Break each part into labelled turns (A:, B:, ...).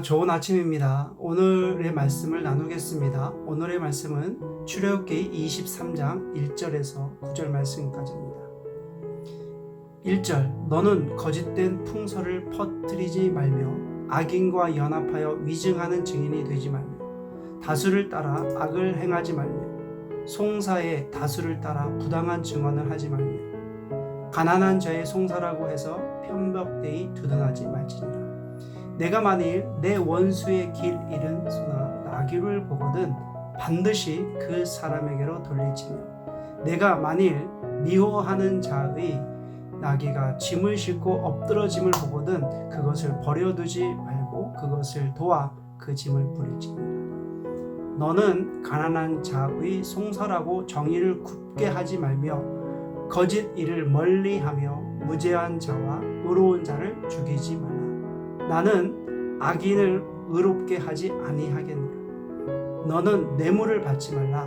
A: 좋은 아침입니다. 오늘의 말씀을 나누겠습니다. 오늘의 말씀은 출애굽기 23장 1절에서 9절 말씀까지입니다. 1절 너는 거짓된 풍설을 퍼뜨리지 말며 악인과 연합하여 위증하는 증인이 되지 말며 다수를 따라 악을 행하지 말며 송사의 다수를 따라 부당한 증언을 하지 말며 가난한 자의 송사라고 해서 편벽되이 두둔하지 말지니라. 내가 만일 내 원수의 길 잃은 소나 나귀를 보거든 반드시 그 사람에게로 돌릴지며 내가 만일 미워하는 자의 나귀가 짐을 싣고 엎드러짐을 보거든 그것을 버려두지 말고 그것을 도와 그 짐을 부릴지니라. 너는 가난한 자의 송사라고 정의를 굽게 하지 말며 거짓 일을 멀리하며 무죄한 자와 의로운 자를 죽이지 말라. 나는 악인을 의롭게 하지 아니하겠노라. 너는 뇌물을 받지 말라.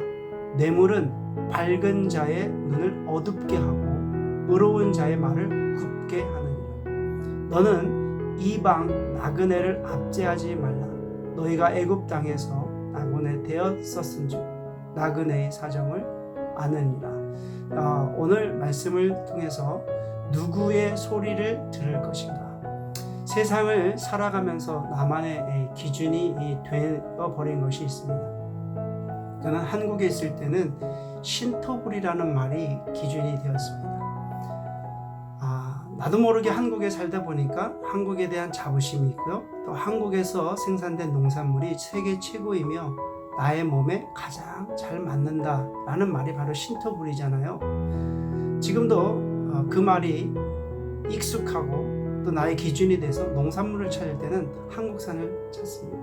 A: 뇌물은 밝은 자의 눈을 어둡게 하고 의로운 자의 말을 굽게 하느니라. 너는 이방 나그네를 압제하지 말라. 너희가 애굽 땅에서 나그네 되었었은즉 나그네의 사정을 아느니라. 오늘 말씀을 통해서 누구의 소리를 들을 것인가? 세상을 살아가면서 나만의 기준이 되어버린 것이 있습니다. 저는 한국에 있을 때는 신토불이라는 말이 기준이 되었습니다. 나도 모르게 한국에 살다 보니까 한국에 대한 자부심이 있고요. 또 한국에서 생산된 농산물이 세계 최고이며 나의 몸에 가장 잘 맞는다라는 말이 바로 신토불이잖아요. 지금도 그 말이 익숙하고 또 나의 기준이 돼서 농산물을 찾을 때는 한국산을 찾습니다.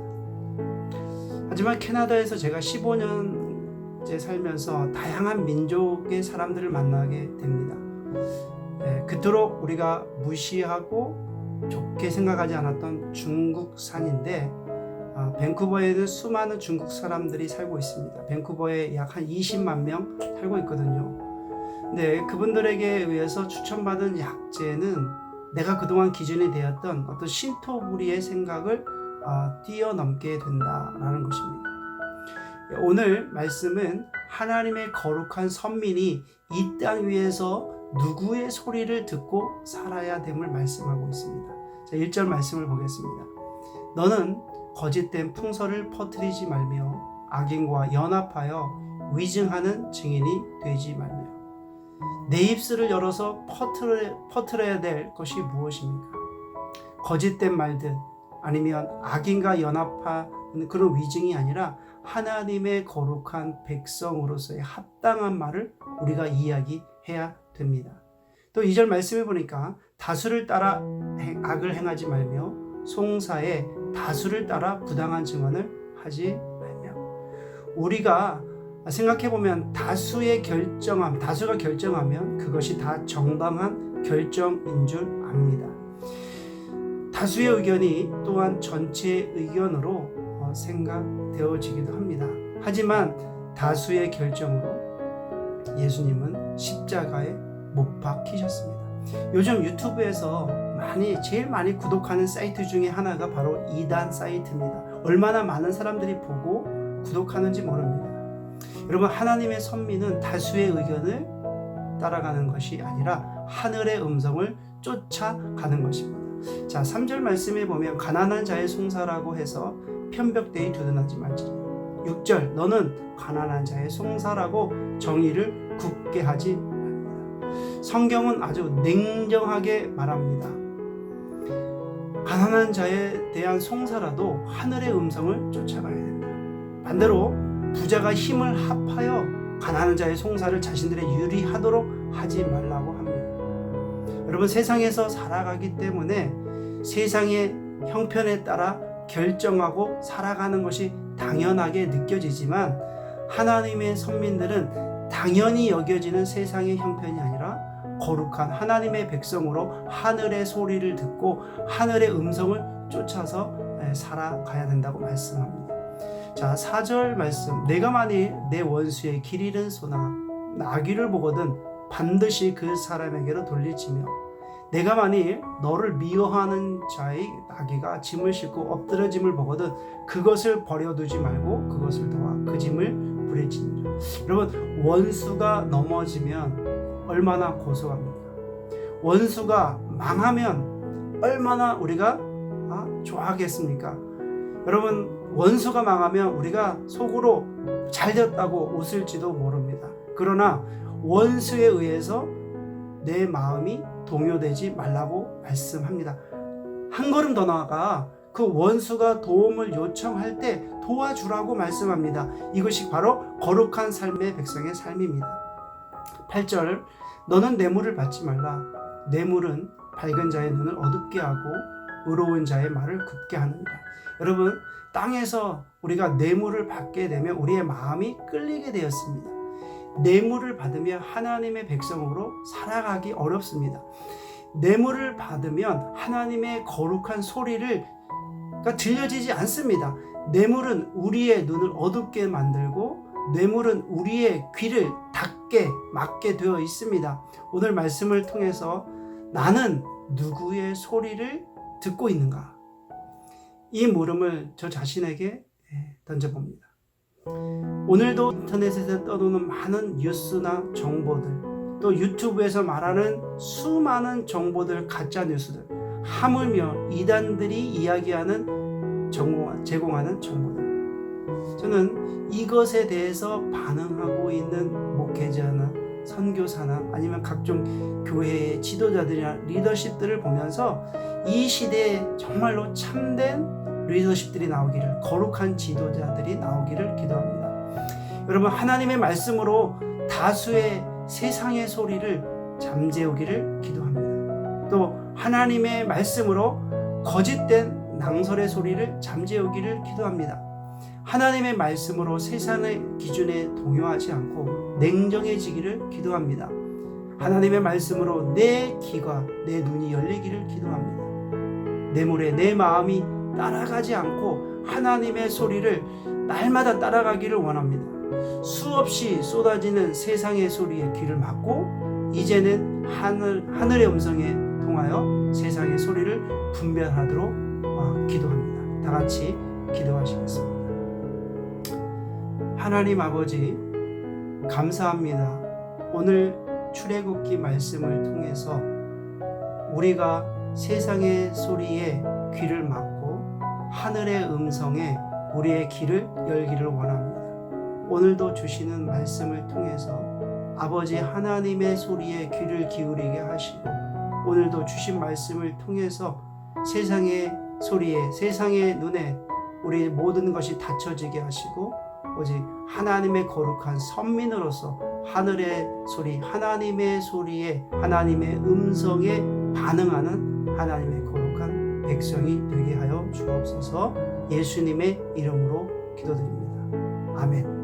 A: 하지만 캐나다에서 제가 15년째 살면서 다양한 민족의 사람들을 만나게 됩니다. 그토록 우리가 무시하고 좋게 생각하지 않았던 중국산인데 밴쿠버에는 수많은 중국 사람들이 살고 있습니다. 밴쿠버에 약 한 20만 명 살고 있거든요. 근데 그분들에게 의해서 추천받은 약재는 내가 그동안 기준이 되었던 어떤 신토부리의 생각을 뛰어넘게 된다라는 것입니다. 오늘 말씀은 하나님의 거룩한 선민이 이 땅 위에서 누구의 소리를 듣고 살아야 됨을 말씀하고 있습니다. 자, 1절 말씀을 보겠습니다. 너는 거짓된 풍설을 퍼뜨리지 말며 악인과 연합하여 위증하는 증인이 되지 말며. 내 입술을 열어서 퍼뜨려야 될 것이 무엇입니까? 거짓된 말들 아니면 악인과 연합하는 그런 위증이 아니라 하나님의 거룩한 백성으로서의 합당한 말을 우리가 이야기해야 됩니다. 또 2절 말씀해 보니까 다수를 따라 악을 행하지 말며 송사에 다수를 따라 부당한 증언을 하지 말며. 우리가 생각해보면 다수가 결정하면 그것이 다 정당한 결정인 줄 압니다. 다수의 의견이 또한 전체의 의견으로 생각되어지기도 합니다. 하지만 다수의 결정으로 예수님은 십자가에 못 박히셨습니다. 요즘 유튜브에서 제일 많이 구독하는 사이트 중에 하나가 바로 이단 사이트입니다. 얼마나 많은 사람들이 보고 구독하는지 모릅니다. 여러분, 하나님의 선민은 다수의 의견을 따라가는 것이 아니라 하늘의 음성을 쫓아가는 것입니다. 자, 3절 말씀에 보면 가난한 자의 송사라고 해서 편벽되이 두둔하지 말지니. 6절 너는 가난한 자의 송사라고 정의를 굽게 하지 말라. 성경은 아주 냉정하게 말합니다. 가난한 자에 대한 송사라도 하늘의 음성을 쫓아가야 된다. 반대로 부자가 힘을 합하여 가난한 자의 송사를 자신들의 유리하도록 하지 말라고 합니다. 여러분, 세상에서 살아가기 때문에 세상의 형편에 따라 결정하고 살아가는 것이 당연하게 느껴지지만 하나님의 선민들은 당연히 여겨지는 세상의 형편이 아니라 거룩한 하나님의 백성으로 하늘의 소리를 듣고 하늘의 음성을 쫓아서 살아가야 된다고 말씀합니다. 자, 4절 말씀. 내가 만일 내 원수의 길 잃은 소나 나귀를 보거든 반드시 그 사람에게로 돌릴지며 내가 만일 너를 미워하는 자의 나귀가 짐을 싣고 엎드러짐을 보거든 그것을 버려두지 말고 그것을 도와 그 짐을 부려지니라. 여러분, 원수가 넘어지면 얼마나 고소합니까? 원수가 망하면 얼마나 우리가 좋아하겠습니까? 여러분, 원수가 망하면 우리가 속으로 잘됐다고 웃을지도 모릅니다. 그러나 원수에 의해서 내 마음이 동요되지 말라고 말씀합니다. 한 걸음 더 나아가 그 원수가 도움을 요청할 때 도와주라고 말씀합니다. 이것이 바로 거룩한 삶의 백성의 삶입니다. 8절, 너는 뇌물을 받지 말라. 뇌물은 밝은 자의 눈을 어둡게 하고 의로운 자의 말을 굽게 하느니라. 여러분, 땅에서 우리가 뇌물을 받게 되면 우리의 마음이 끌리게 되었습니다. 뇌물을 받으면 하나님의 백성으로 살아가기 어렵습니다. 뇌물을 받으면 하나님의 거룩한 소리가 들려지지 않습니다. 뇌물은 우리의 눈을 어둡게 만들고 뇌물은 우리의 귀를 닫게 막게 되어 있습니다. 오늘 말씀을 통해서 나는 누구의 소리를 듣고 있는가? 이 물음을 저 자신에게 던져봅니다. 오늘도 인터넷에서 떠도는 많은 뉴스나 정보들, 또 유튜브에서 말하는 수많은 정보들, 가짜 뉴스들, 하물며 이단들이 이야기하는 제공하는 정보들, 저는 이것에 대해서 반응하고 있는 목회자나 선교사나 아니면 각종 교회의 지도자들이나 리더십들을 보면서 이 시대에 정말로 참된 리더십들이 나오기를, 거룩한 지도자들이 나오기를 기도합니다. 여러분, 하나님의 말씀으로 다수의 세상의 소리를 잠재우기를 기도합니다. 또 하나님의 말씀으로 거짓된 낭설의 소리를 잠재우기를 기도합니다. 하나님의 말씀으로 세상의 기준에 동요하지 않고 냉정해지기를 기도합니다. 하나님의 말씀으로 내 귀가, 내 눈이 열리기를 기도합니다. 뇌물에 내 마음이 따라가지 않고 하나님의 소리를 날마다 따라가기를 원합니다. 수없이 쏟아지는 세상의 소리에 귀를 막고 이제는 하늘의 음성에 통하여 세상의 소리를 분별하도록 기도합니다. 다 같이 기도하시겠습니다. 하나님 아버지, 감사합니다. 오늘 출애굽기 말씀을 통해서 우리가 세상의 소리에 귀를 막고 하늘의 음성에 우리의 귀를 열기를 원합니다. 오늘도 주시는 말씀을 통해서 아버지 하나님의 소리에 귀를 기울이게 하시고, 오늘도 주신 말씀을 통해서 세상의 소리에, 세상의 눈에 우리 모든 것이 닫혀지게 하시고, 오직 하나님의 거룩한 선민으로서 하늘의 소리, 하나님의 소리에, 하나님의 음성에 반응하는 하나님의 거룩한 백성이 되게 하여 주옵소서. 예수님의 이름으로 기도드립니다. 아멘.